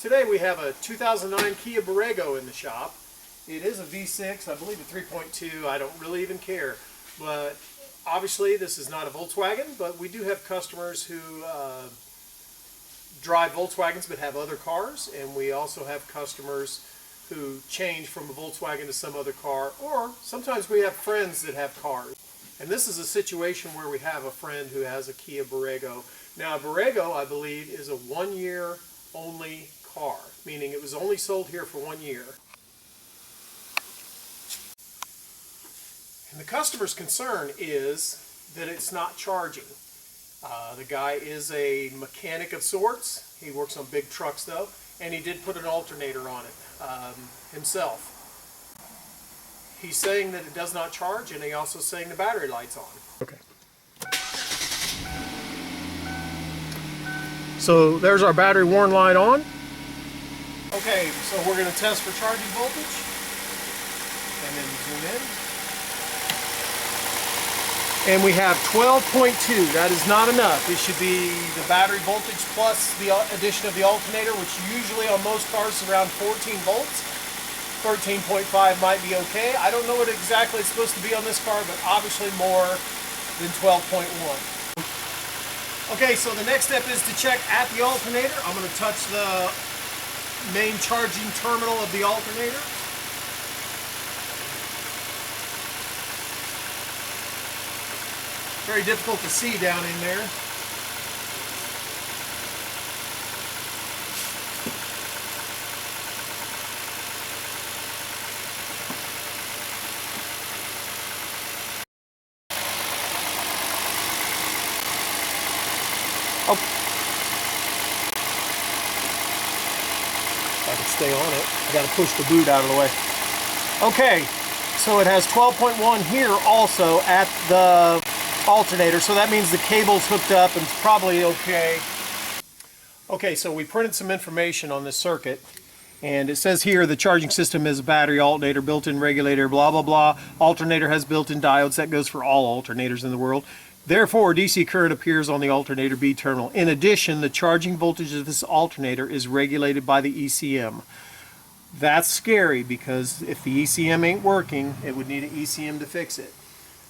Today we have a 2009 Kia Borrego in the shop. It is a V6, I believe a 3.2, I don't really even care. But obviously this is not a Volkswagen, but we do have customers who drive Volkswagens but have other cars, and we also have customers who change from a Volkswagen to some other car, or sometimes we have friends that have cars. And this is a situation where we have a friend who has a Kia Borrego. Now a Borrego, I believe, is a 1 year only car, meaning it was only sold here for 1 year. And the customer's concern is that it's not charging. The guy is a mechanic of sorts. He works on big trucks though, and he did put an alternator on it himself. He's saying that it does not charge, and he's also saying the battery light's on. Okay. So there's our battery warn light on. Okay, so we're going to test for charging voltage, and then zoom in. And we have 12.2. That is not enough. It should be the battery voltage plus the addition of the alternator, which usually on most cars is around 14 volts. 13.5 might be okay. I don't know what exactly it's supposed to be on this car, but obviously more than 12.1. Okay, so the next step is to check at the alternator. I'm going to touch the main charging terminal of the alternator. Very difficult to see down in there. Oh. If I can stay on it, I got to push the boot out of the way. Okay, so it has 12.1 here also at the alternator, so that means the cable's hooked up and it's probably okay. Okay, so we printed some information on this circuit, and it says here the charging system is a battery, alternator, built-in regulator, blah blah blah. Alternator has built-in diodes. That goes for all alternators in the world. Therefore, DC current appears on the alternator B terminal. In addition, the charging voltage of this alternator is regulated by the ECM. That's scary, because if the ECM ain't working, it would need an ECM to fix it.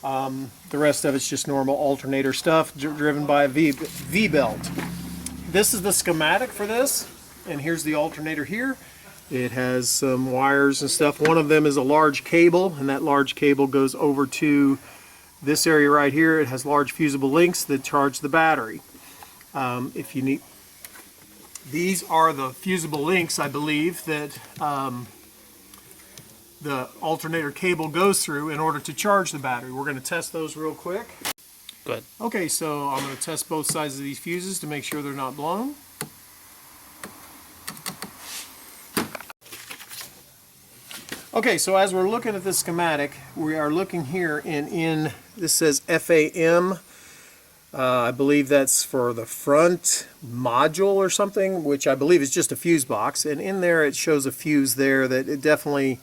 The rest of it's just normal alternator stuff driven by a V-belt. This is the schematic for this, and here's the alternator here. It has some wires and stuff. One of them is a large cable, and that large cable goes over to this area right here. It has large fusible links that charge the battery. If you need, these are the fusible links, I believe, that the alternator cable goes through in order to charge the battery. We're going to test those real quick. Go ahead. Okay, so I'm going to test both sides of these fuses to make sure they're not blown. Okay, so as we're looking at this schematic, we are looking here in this says FAM. I believe that's for the front module or something, which I believe is just a fuse box. And in there it shows a fuse there that it definitely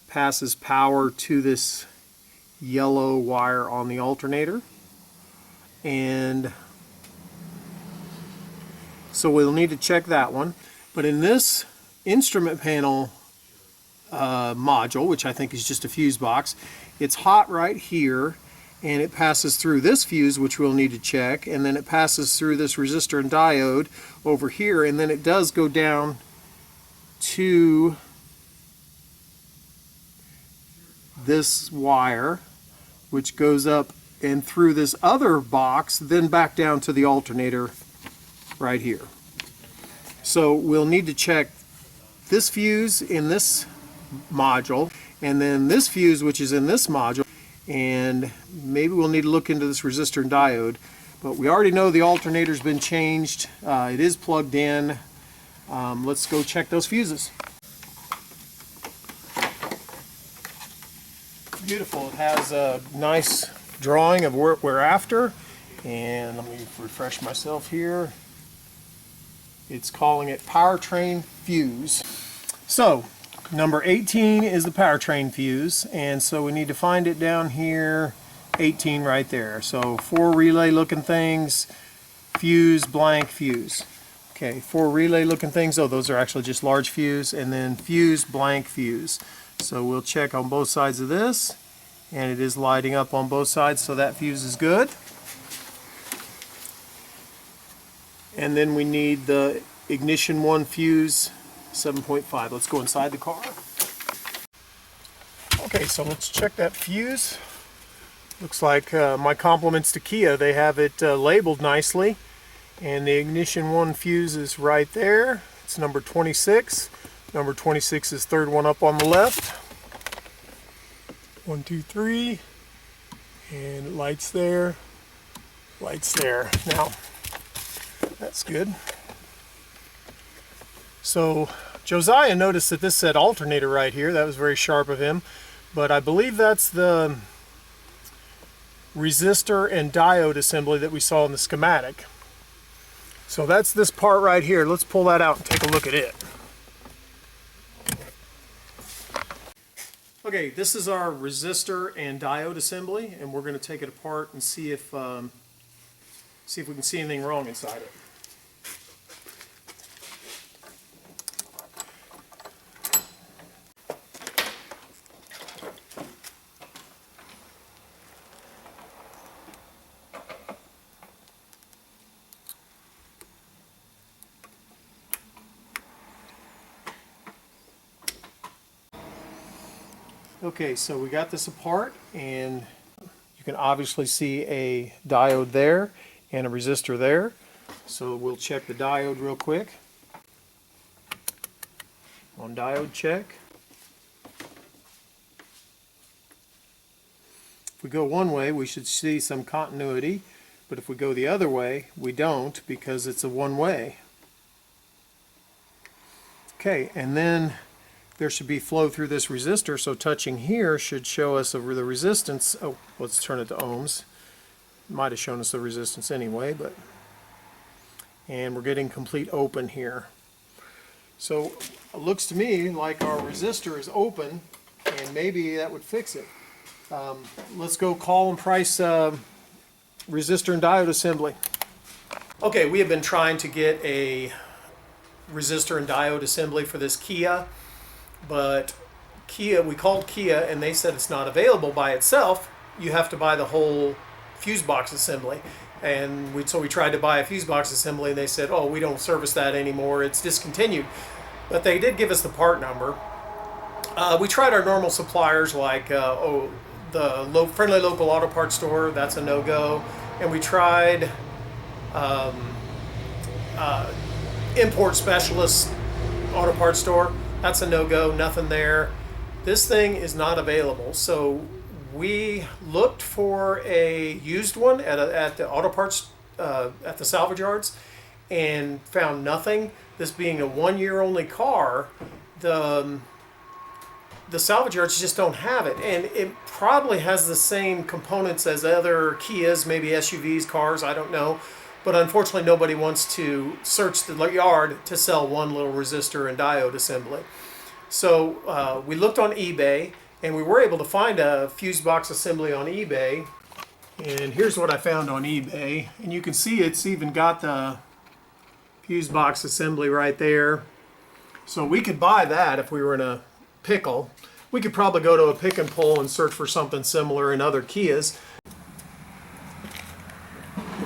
passes power to this yellow wire on the alternator. And so we'll need to check that one. But in this instrument panel module, which I think is just a fuse box, it's hot right here, and it passes through this fuse, which we'll need to check, and then it passes through this resistor and diode over here, and then it does go down to this wire, which goes up and through this other box, then back down to the alternator right here. So we'll need to check this fuse in this module, and then this fuse which is in this module, and maybe we'll need to look into this resistor and diode. But we already know the alternator's been changed. It is plugged in. Let's go check those fuses. Beautiful. It has a nice drawing of what we're after, and let me refresh myself here. It's calling it powertrain fuse. So number 18 is the powertrain fuse, and so we need to find it down here, 18 right there. So 4 relay looking things, fuse, blank, fuse. Okay, 4 relay looking things. Oh, those are actually just large fuse, and then fuse, blank fuse. So we'll check on both sides of this, and it is lighting up on both sides, so that fuse is good. And then we need the ignition 1 fuse 7.5. Let's go inside the car. Okay, so let's check that fuse. Looks like my compliments to Kia. They have it labeled nicely. And the ignition 1 fuse is right there. It's number 26. Number 26 is third one up on the left. 1, 2, 3. And it lights there. Lights there. Now, that's good. So Josiah noticed that this said alternator right here. That was very sharp of him. But I believe that's the resistor and diode assembly that we saw in the schematic. So that's this part right here. Let's pull that out and take a look at it. Okay, this is our resistor and diode assembly, and we're going to take it apart and see if we can see anything wrong inside it. Okay, so we got this apart, and you can obviously see a diode there and a resistor there. So we'll check the diode real quick. On diode check. If we go one way, we should see some continuity, but if we go the other way, we don't, because it's a one-way. Okay, and then there should be flow through this resistor, so touching here should show us the resistance. Oh, let's turn it to ohms. Might have shown us the resistance anyway, but and we're getting complete open here. So it looks to me like our resistor is open, and maybe that would fix it. Let's go call and price resistor and diode assembly. Okay, we have been trying to get a resistor and diode assembly for this Kia. But we called Kia and they said it's not available by itself. You have to buy the whole fuse box assembly. And so we tried to buy a fuse box assembly and they said, oh, we don't service that anymore, it's discontinued. But they did give us the part number. We tried our normal suppliers like the friendly local auto parts store, that's a no-go. And we tried import specialist auto parts store. That's a no-go, nothing there. This thing is not available. So we looked for a used one at the auto parts, at the salvage yards, and found nothing. This being a 1-year only car, the salvage yards just don't have it. And it probably has the same components as other Kias, maybe SUVs, cars, I don't know. But unfortunately, nobody wants to search the yard to sell one little resistor and diode assembly. So we looked on eBay, and we were able to find a fuse box assembly on eBay. And here's what I found on eBay. And you can see it's even got the fuse box assembly right there. So we could buy that if we were in a pickle. We could probably go to a pick and pull and search for something similar in other Kias.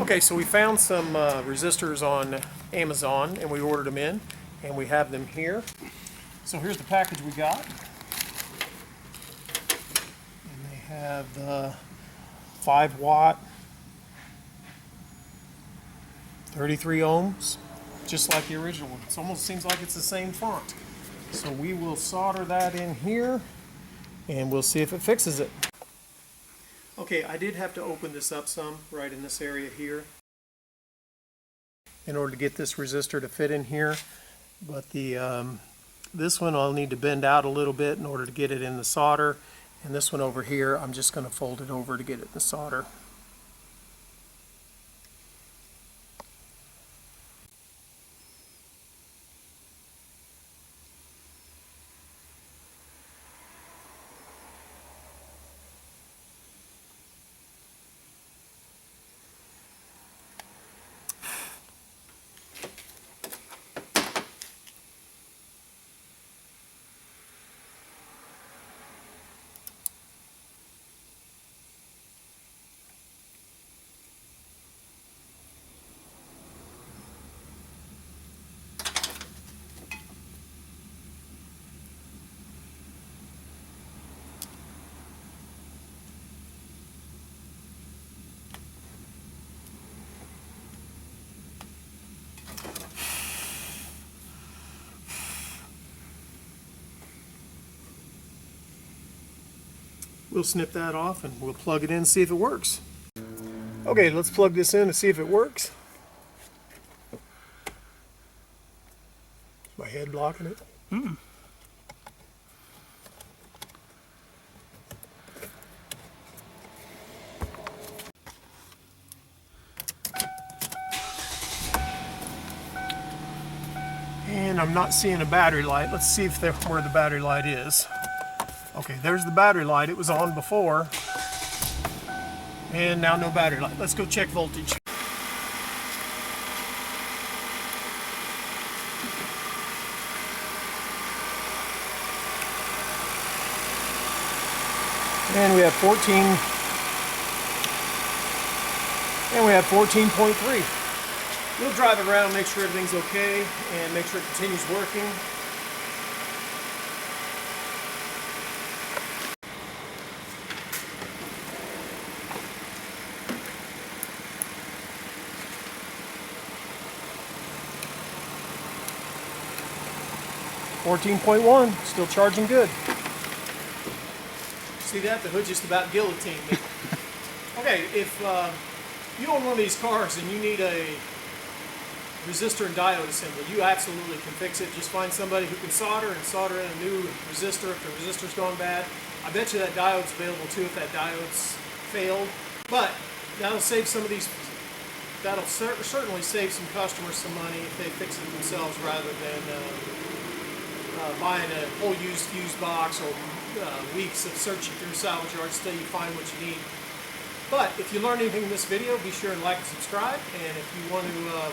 Okay, so we found some resistors on Amazon, and we ordered them in, and we have them here. So here's the package we got. And they have the 5-watt, 33 ohms, just like the original one. It almost seems like it's the same font. So we will solder that in here, and we'll see if it fixes it. Okay, I did have to open this up some right in this area here in order to get this resistor to fit in here, but this one I'll need to bend out a little bit in order to get it in the solder, and this one over here I'm just going to fold it over to get it in the solder. we'll snip that off and we'll plug it in and see if it works. Okay, let's plug this in and see if it works. Is my head blocking it? Mm. And I'm not seeing a battery light. Let's see if where the battery light is. Okay, there's the battery light. It was on before. And now no battery light. Let's go check voltage. And we have 14.3. We'll drive it around, make sure everything's okay, and make sure it continues working. .1, still charging good. See that? The hood just about guillotined me. Okay, if you own one of these cars and you need a resistor and diode assembly, you absolutely can fix it. Just find somebody who can solder in a new resistor if the resistor's gone bad. I bet you that diode's available too if that diode's failed. But that'll save some of these, that'll certainly save some customers some money if they fix it themselves rather than buying a whole used fuse box or weeks of searching through salvage yards till you find what you need. But if you learned anything in this video, be sure and like and subscribe. And if you want to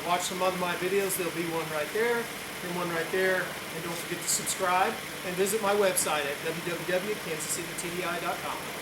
watch some other of my videos, there'll be one right there and one right there. And don't forget to subscribe and visit my website at www.kansascitytdi.com.